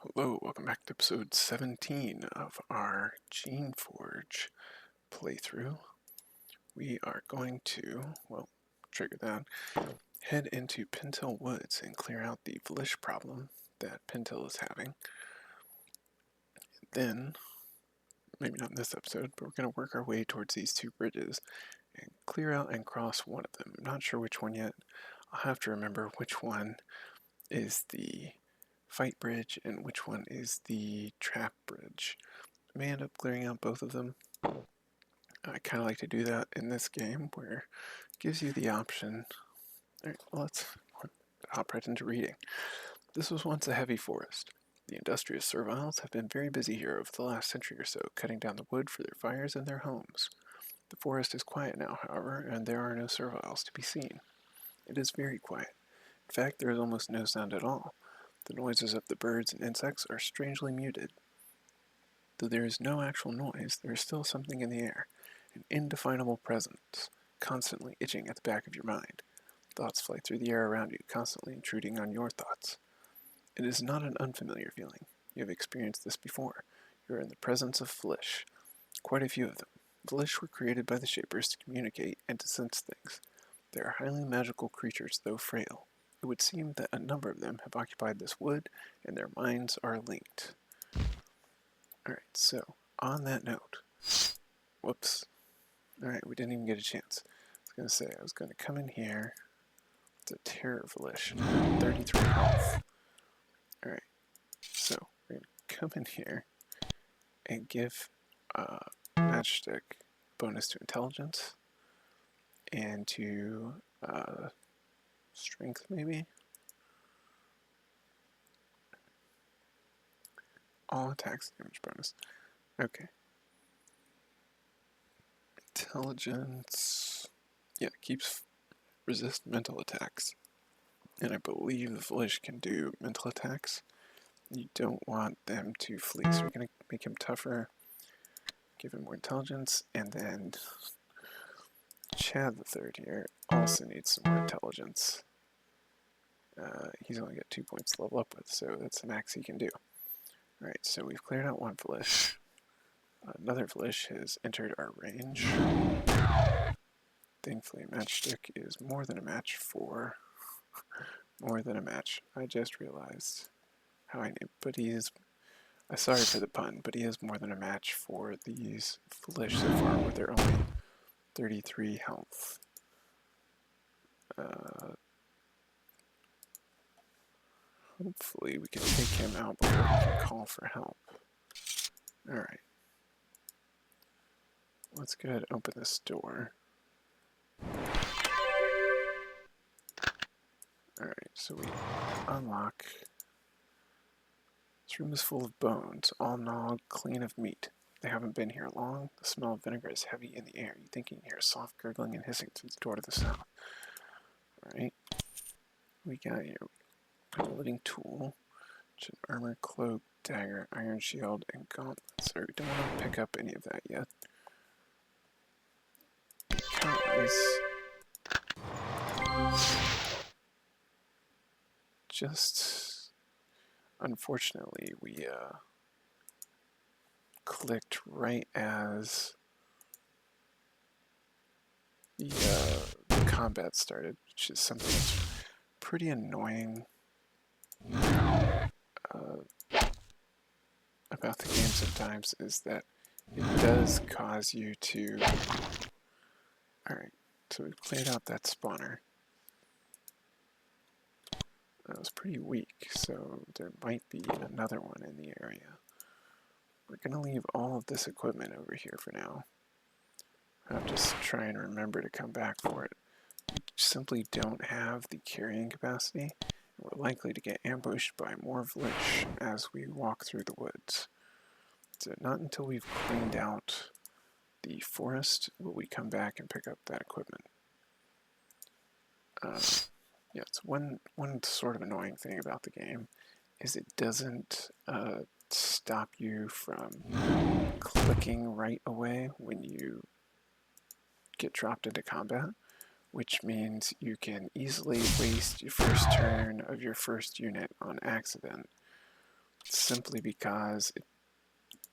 Hello, welcome back to episode 17 of our Geneforge playthrough. We are going to, trigger that, head into Pintail Woods and clear out the Vlish problem that Pintail is having. Then, maybe not in this episode, but we're going to work our way towards these two bridges and clear out and cross one of them. I'm not sure which one yet. I'll have to remember which one is the fight bridge and which one is the trap bridge. I may end up clearing out both of them. I kind of like to do that in this game where it gives you the option. Alright, well, let's hop right into reading. This was once a heavy forest. The industrious Serviles have been very busy here over the last century or so, cutting down the wood for their fires and their homes. The forest is quiet now, however, and there are no Serviles to be seen. It is very quiet. In fact, there is almost no sound at all. The noises of the birds and insects are strangely muted. Though there is no actual noise, there is still something in the air, an indefinable presence, constantly itching at the back of your mind. Thoughts fly through the air around you, constantly intruding on your thoughts. It is not an unfamiliar feeling. You have experienced this before. You are in the presence of Vlish. Quite a few of them. Vlish were created by the Shapers to communicate and to sense things. They are highly magical creatures, though frail. It would seem that a number of them have occupied this wood, and their minds are linked. Alright, so, on that note, whoops. Alright, we didn't even get a chance. I was going to come in here with the Terror Vlish, 33 health. Alright, so we're going to come in here and give Matchstick bonus to Intelligence and to Strength, maybe? All attacks damage bonus. Okay. Intelligence. Yeah, keeps resist mental attacks. And I believe the Vlish can do mental attacks. You don't want them to flee, so we're going to make him tougher, give him more intelligence, and then Chad the third here also needs some more intelligence. He's only got 2 points to level up with, so that's the max he can do. Alright, so we've cleared out one Vlish. Another Vlish has entered our range. Thankfully, Matchstick is more than a match for... more than a match. I just realized how I named, but he is... sorry for the pun, but he is more than a match for these Vlish so far, with their only 33 health. Hopefully we can take him out before we can call for help. Alright. Let's go ahead and open this door. Alright, so we unlock. This room is full of bones, all gnawed clean of meat. They haven't been here long. The smell of vinegar is heavy in the air. You think you can hear soft gurgling and hissing through the door to the south. Alright. We got here a living tool, which is an armor, cloak, dagger, iron shield, and gauntlets. So we don't want to pick up any of that yet. Because just unfortunately we clicked right as the combat started, which is something that's pretty annoying about the game sometimes, is that it does cause you to... Alright, so we've cleared out that spawner. That was pretty weak, so there might be another one in the area. We're going to leave all of this equipment over here for now. I'll just try and remember to come back for it. We simply don't have the carrying capacity, and we're likely to get ambushed by more Vlish as we walk through the woods. So not until we've cleaned out the forest will we come back and pick up that equipment. Yeah, it's one sort of annoying thing about the game is it doesn't stop you from clicking right away when you get dropped into combat, which means you can easily waste your first turn of your first unit on accident simply because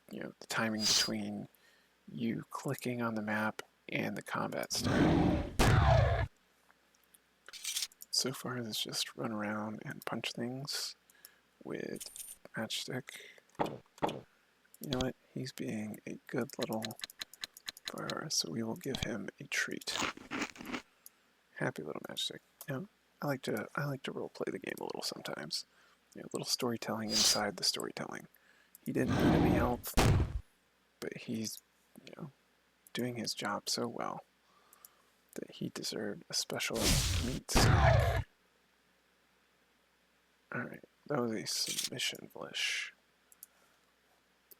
the timing between you clicking on the map and the combat starting. So far, it's just run around and punch things with matchstick. You know what? He's being a good little bar, so we will give him a treat. Happy little matchstick. I like to role play the game a little sometimes. A little storytelling inside the storytelling. He didn't need any help, but he's doing his job so well that he deserved a special meat snack. Alright, that was a submission, Vlish.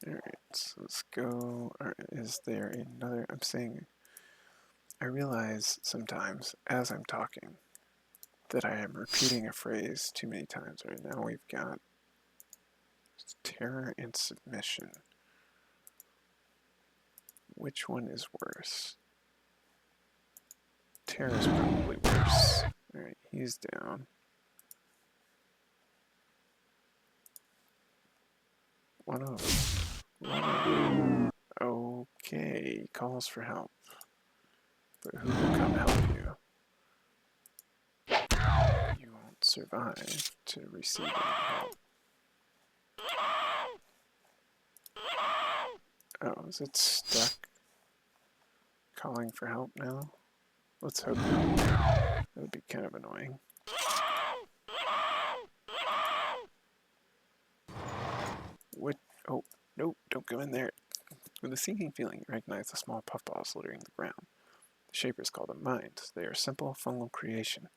Alright, so let's go. Alright, is there another? I realize sometimes as I'm talking that I am repeating a phrase too many times. Right now we've got terror and submission. Which one is worse? Terror is probably worse. Alright, he's down. One of them. Okay, calls for help. But who will come help you? You won't survive to receive any help. Oh, is it stuck? Calling for help now? Let's hope not. That would be kind of annoying. What? Oh, no, don't go in there. With a sinking feeling, you recognize the small puffballs littering the ground. The shapers call them mines. They are a simple fungal creation.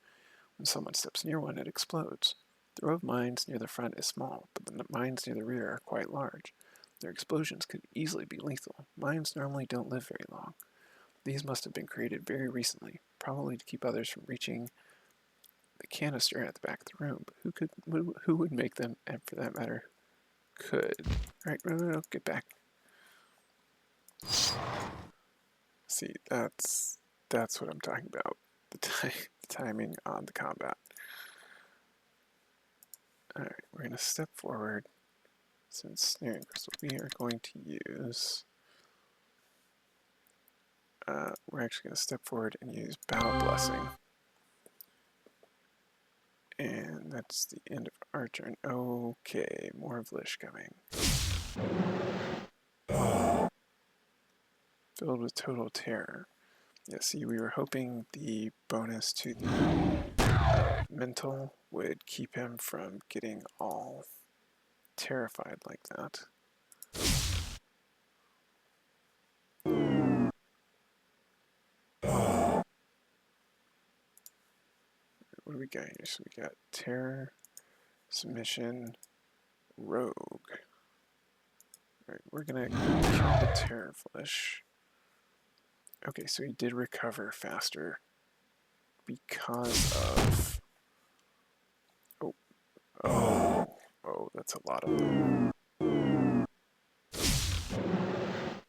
When someone steps near one, it explodes. The row of mines near the front is small, but the mines near the rear are quite large. Their explosions could easily be lethal. Mines normally don't live very long. These must have been created very recently, probably to keep others from reaching the canister at the back of the room. But who would make them, and for that matter, could? Alright, no, get back. See, that's what I'm talking about. The timing on the combat. Alright, we're going to step forward. Since snaring crystal, we are going to use... we're actually going to step forward and use Battle Blessing. And that's the end of our turn. Okay, more Vlish coming. Filled with total terror. Yeah, see, we were hoping the bonus to the mental would keep him from getting all terrified like that. What do we got here? So we got terror, submission, rogue. Alright, we're gonna kill the terror Vlish. Okay, so he did recover faster because of... Oh, that's a lot of them.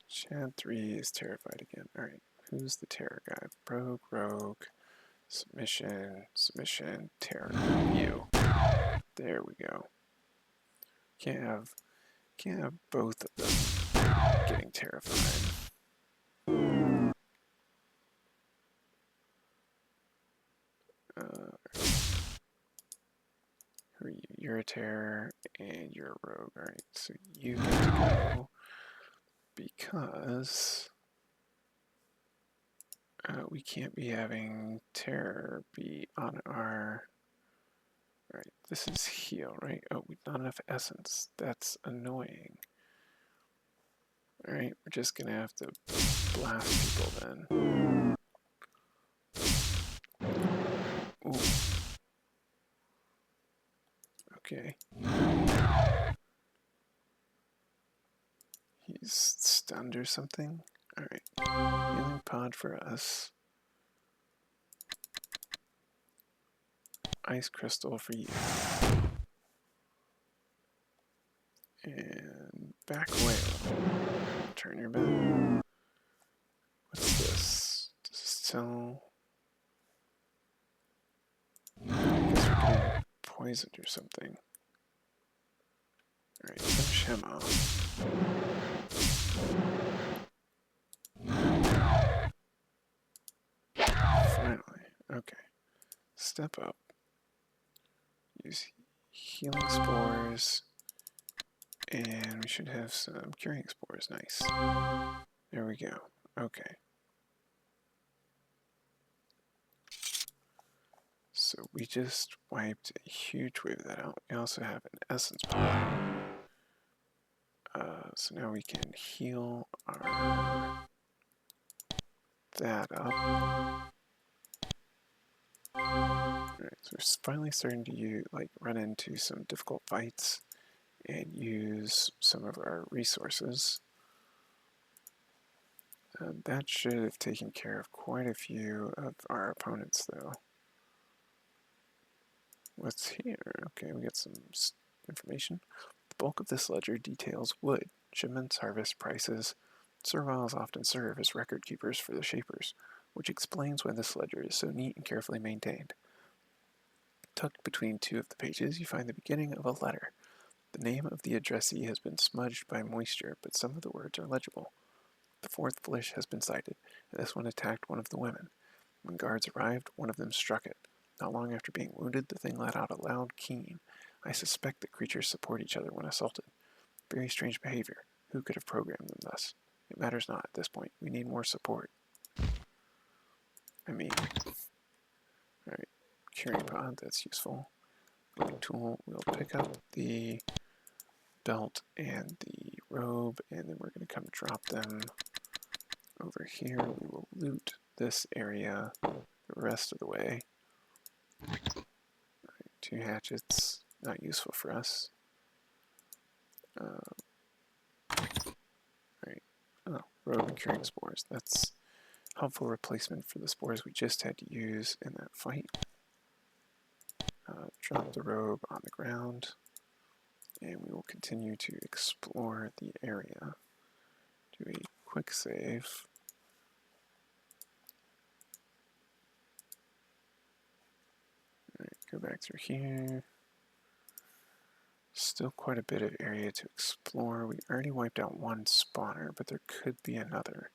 Chad 3 is terrified again. Alright, who's the terror guy? Rogue, submission, terror. You. There we go. Can't have both of them getting terrified. Who are you? You're a terror and you're a rogue. Alright, so you get to go because we can't be having terror be on our... Alright, this is heal, right? Oh, not enough essence. That's annoying. Alright, we're just gonna have to blast people then. Ooh. Okay. He's stunned or something? Alright. Healing pod for us. Ice crystal for you. And back away a little. Turn your back. What's this? Does this tell? I guess we're getting poisoned or something. Alright, finish him off. Finally. Okay. Step up. Use healing spores. And we should have some curing spores. Nice. There we go. Okay. So we just wiped a huge wave of that out. We also have an essence pool. So now we can heal that up. Alright, so we're finally starting to run into some difficult fights and use some of our resources. That should have taken care of quite a few of our opponents, though. What's here? Okay, we got some information. The bulk of this ledger details wood, shipments, harvest, prices. Serviles often serve as record keepers for the shapers, which explains why this ledger is so neat and carefully maintained. Tucked between two of the pages, you find the beginning of a letter. The name of the addressee has been smudged by moisture, but some of the words are legible. The fourth Vlish has been sighted, and this one attacked one of the women. When guards arrived, one of them struck it. Not long after being wounded, the thing let out a loud keen. I suspect that creatures support each other when assaulted. Very strange behavior. Who could have programmed them thus? It matters not at this point. We need more support. Alright, curing pod, that's useful. Building tool, we'll pick up the belt and the robe, and then we're going to come drop them over here. We will loot this area the rest of the way. Alright, 2 hatchets, not useful for us. Alright, oh, robe and curing spores. That's helpful replacement for the spores we just had to use in that fight. Drop the robe on the ground, and we will continue to explore the area. Do a quick save. Alright, go back through here. Still quite a bit of area to explore. We already wiped out one spawner, but there could be another.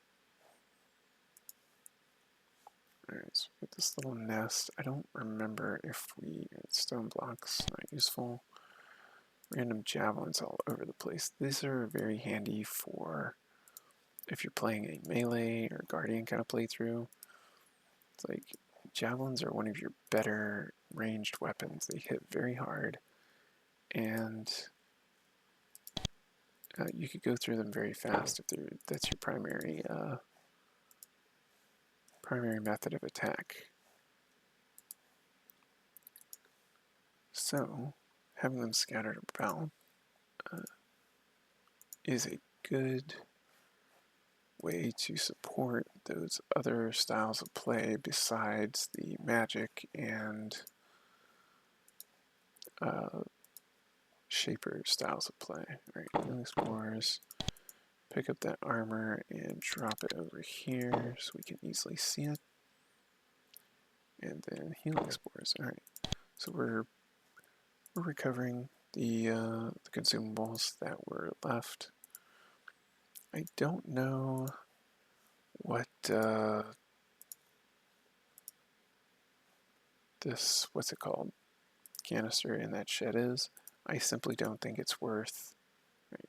Alright, so we get this little nest. I don't remember if stone blocks, not useful. Random javelins all over the place. These are very handy for if you're playing a melee or guardian kind of playthrough. It's like javelins are one of your better ranged weapons. They hit very hard, and you could go through them very fast if that's your primary method of attack. So, having them scattered about is a good way to support those other styles of play besides the magic and shaper styles of play. Alright, healing spores. Pick up that armor and drop it over here so we can easily see it. And then healing spores. Alright, so we're recovering the consumables that were left. I don't know what this, what's it called, canister in that shed is. I simply don't think it's worth,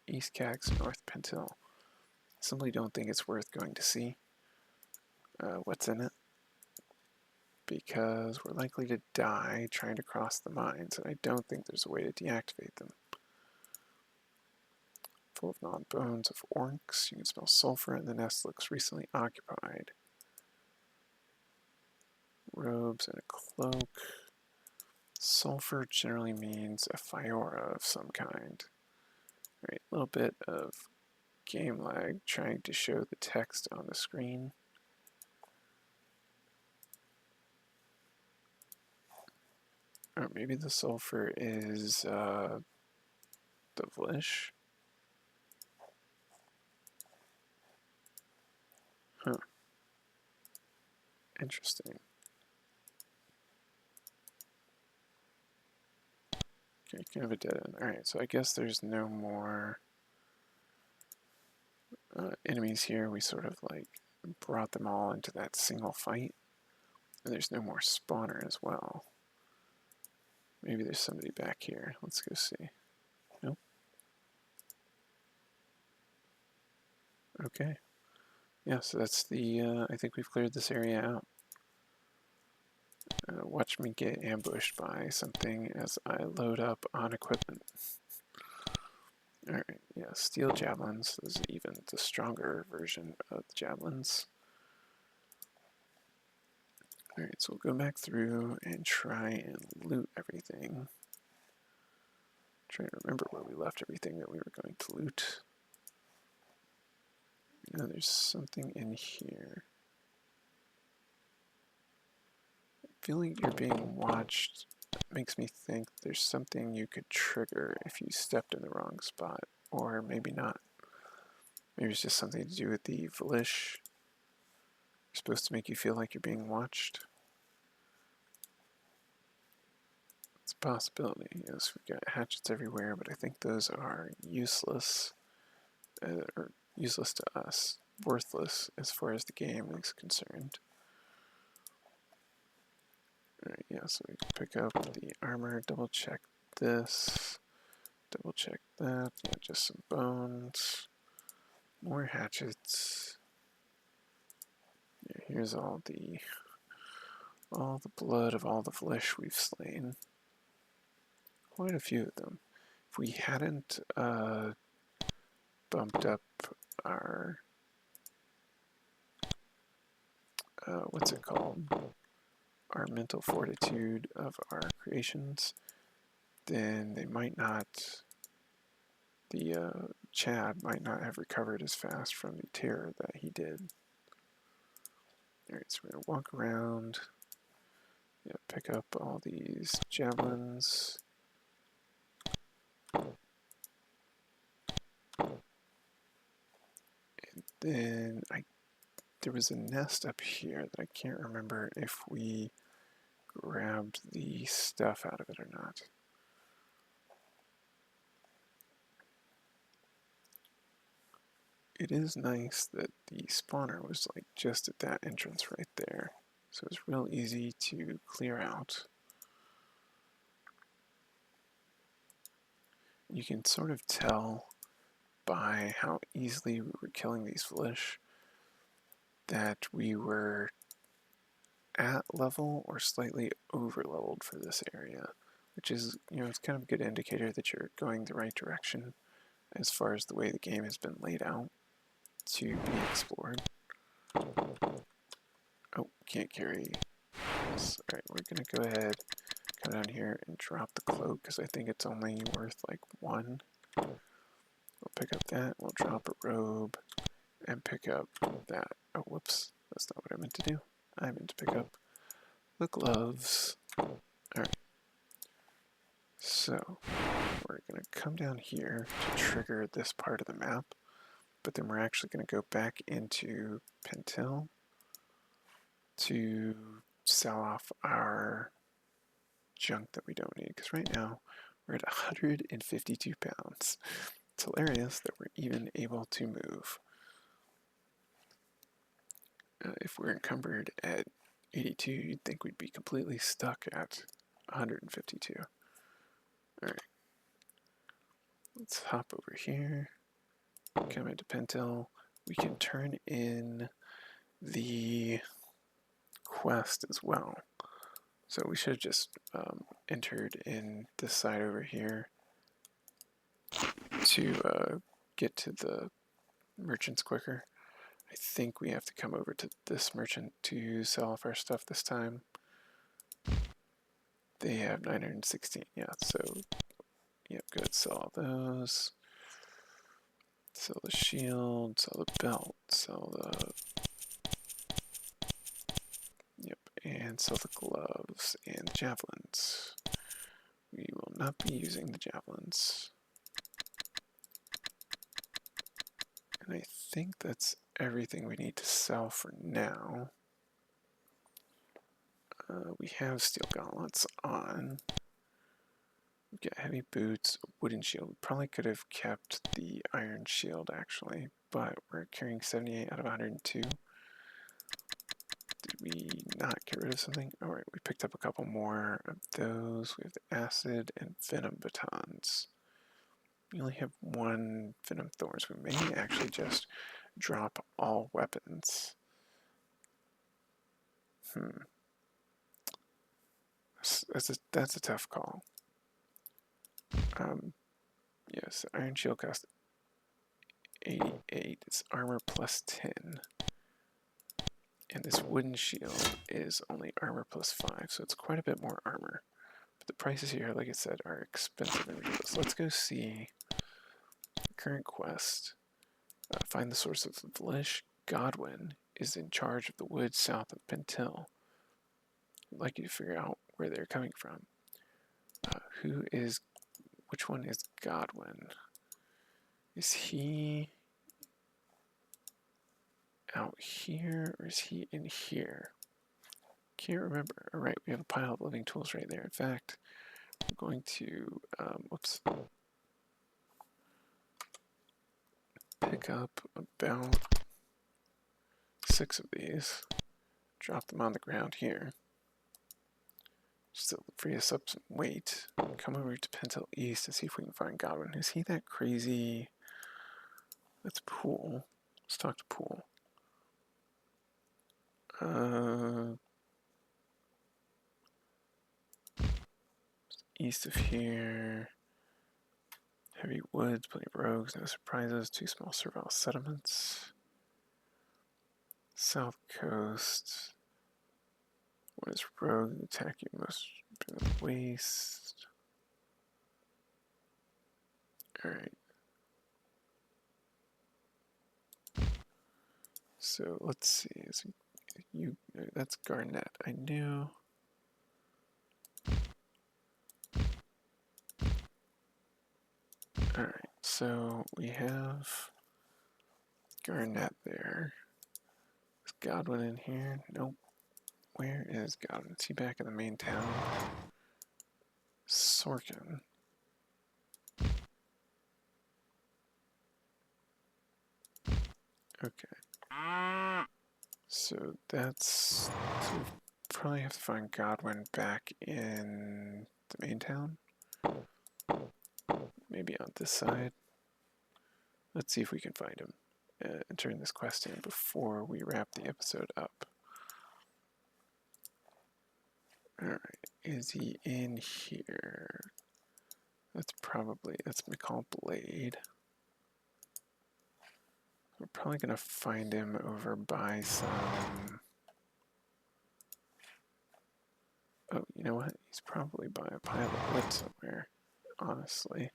East Cax, North Pentil. Simply don't think it's worth going to see what's in it, because we're likely to die trying to cross the mines, and I don't think there's a way to deactivate them. Full of gnawed bones of orcs. You can smell sulfur, and the nest looks recently occupied. Robes and a cloak. Sulfur generally means a Fiora of some kind. Alright, a little bit of game lag trying to show the text on the screen. Or maybe the sulfur is the Vlish. Huh. Interesting. Okay, kind of a dead end. Alright, so I guess there's no more enemies here. We sort of like brought them all into that single fight. And there's no more spawner as well. Maybe there's somebody back here. Let's go see. Nope. Okay. Yeah, so that's the, I think we've cleared this area out. Watch me get ambushed by something as I load up on equipment. Alright, yeah, steel javelins. This is even the stronger version of the javelins. Alright, so we'll go back through and try and loot everything. Trying to remember where we left everything that we were going to loot. No, there's something in here. Feeling you're being watched makes me think there's something you could trigger if you stepped in the wrong spot, or maybe not. Maybe it's just something to do with the Vlish. It's supposed to make you feel like you're being watched. It's a possibility. Yes, we've got hatchets everywhere, but I think those are useless, or useless to us, worthless as far as the game is concerned. Alright, yeah, so we can pick up the armor, double check this, double check that, yeah, just some bones, more hatchets. Yeah, here's all the blood of all the Vlish we've slain. Quite a few of them. If we hadn't bumped up our what's it called? Our mental fortitude of our creations, then they might not, the Chad might not have recovered as fast from the terror that he did. Alright, so we're going to walk around, yeah, pick up all these javelins. And then there was a nest up here that I can't remember if we grabbed the stuff out of it or not. It is nice that the spawner was like just at that entrance right there, so it's real easy to clear out. You can sort of tell by how easily we were killing these Vlish that we were at level or slightly over leveled for this area, which is, you know, it's kind of a good indicator that you're going the right direction as far as the way the game has been laid out to be explored. Oh, can't carry this. Alright, we're gonna go ahead, come down here and drop the cloak because I think it's only worth like 1. We'll pick up that, we'll drop a robe, and pick up that. Oh, whoops, that's not what I meant to do. I meant to pick up the gloves. Alright. So, we're going to come down here to trigger this part of the map, but then we're actually going to go back into Pentil to sell off our junk that we don't need, because right now we're at 152 pounds. It's hilarious that we're even able to move. If we're encumbered at 82, you'd think we'd be completely stuck at 152. Alright. Let's hop over here. Come into Pentil. We can turn in the quest as well. So we should have just entered in this side over here to get to the merchants quicker. I think we have to come over to this merchant to sell off our stuff this time. They have 916, yeah, so, yep, good, sell all those. Sell the shield, sell the belt, sell the, yep, and sell the gloves and javelins. We will not be using the javelins. And I think that's everything we need to sell for now. We have steel gauntlets on. We Get heavy boots, a wooden shield. We probably could have kept the iron shield actually, but we're carrying 78 out of 102. Did we not get rid of something? Alright, we picked up a couple more of those. We have the acid and venom batons. We only have one venom thorns. We may actually just drop all weapons. That's a tough call. Yes, iron shield cost 88. It's armor plus 10. And this wooden shield is only armor plus 5, so it's quite a bit more armor. But the prices here, like I said, are expensive and ridiculous. Let's go see the current quest. Find the source of Vlish. Godwin is in charge of the woods south of Pentil. I'd like you to figure out where they're coming from. Which one is Godwin? Is he out here or is he in here? Can't remember. Alright, we have a pile of living tools right there. In fact, we're going to, pick up about 6 of these, drop them on the ground here, just to free us up some weight, come over to Pentil East and see if we can find Godwin. Is he that crazy? That's Pool. Let's talk to Pool. East of here, heavy woods, plenty of rogues, no surprises, 2 small servile settlements. South coast. What is rogue? Attack you must be in the waste. Alright. So let's see. That's Garnet. I knew. Alright, so we have Garnet there. Is Godwin in here? Nope. Where is Godwin? Is he back in the main town? Sorkin. Okay. So that's... So we probably have to find Godwin back in the main town. Maybe on this side. Let's see if we can find him and turn this quest in before we wrap the episode up. Alright, is he in here? That's McCall Blade. We're probably going to find him over by some... Oh, you know what? He's probably by a pile of wood somewhere, honestly.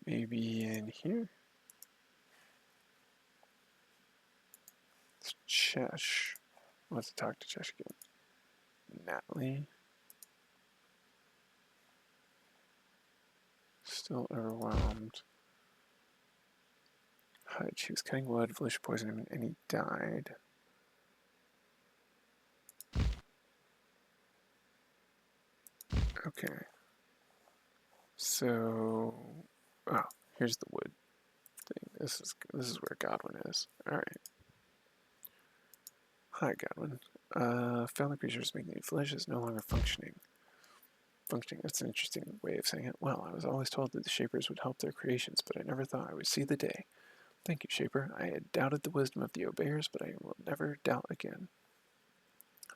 Maybe in here? It's Chesh. Let's talk to Chesh again. Natalie. Still overwhelmed. She was cutting wood, Vlish poisoned him, and he died. Okay. So, oh, here's the wood thing. This is where Godwin is. All right. Hi, Godwin. Found the creatures making the Vlish is no longer functioning. That's an interesting way of saying it. Well, I was always told that the Shapers would help their creations, but I never thought I would see the day. Thank you, Shaper. I had doubted the wisdom of the Obeyers, but I will never doubt again.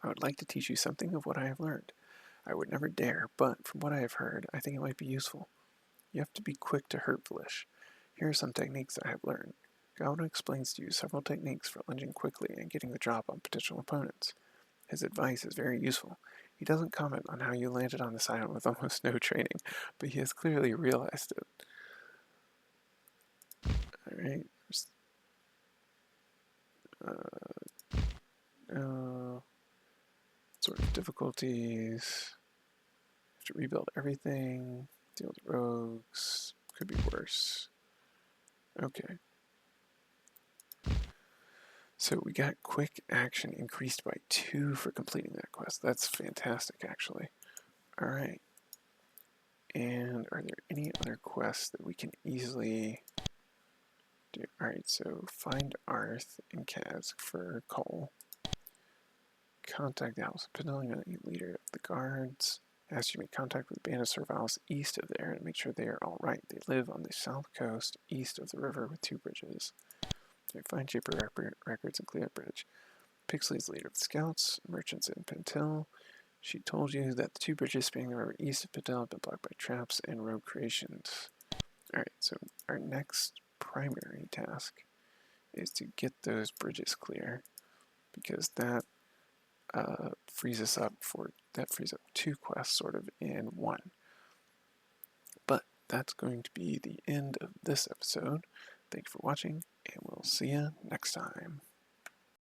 I would like to teach you something of what I have learned. I would never dare, but from what I have heard, I think it might be useful. You have to be quick to hurt Vlish. Here are some techniques that I have learned. Godwin explains to you several techniques for lunging quickly and getting the drop on potential opponents. His advice is very useful. He doesn't comment on how you landed on this island with almost no training, but he has clearly realized it. Alright. Sort of difficulties. Have to rebuild everything. Deal with rogues. Could be worse. Okay. So we got quick action increased by 2 for completing that quest. That's fantastic, actually. Alright. And are there any other quests that we can easily do? Alright, so find Arth and Kaz for coal. Contact the House of Penellian, leader of the guards. Ask you to make contact with the band of Serviles east of there and make sure they are alright. They live on the south coast, east of the river with 2 bridges. So find Chipper records and clear the bridge. Pixley's leader of the scouts, merchants in Pentel. She told you that the 2 bridges spanning the river east of Pentel have been blocked by traps and rogue creations. Alright, so our next primary task is to get those bridges clear, because that frees up 2 quests sort of in one. But that's going to be the end of this episode. Thank you for watching, and we'll see you next time.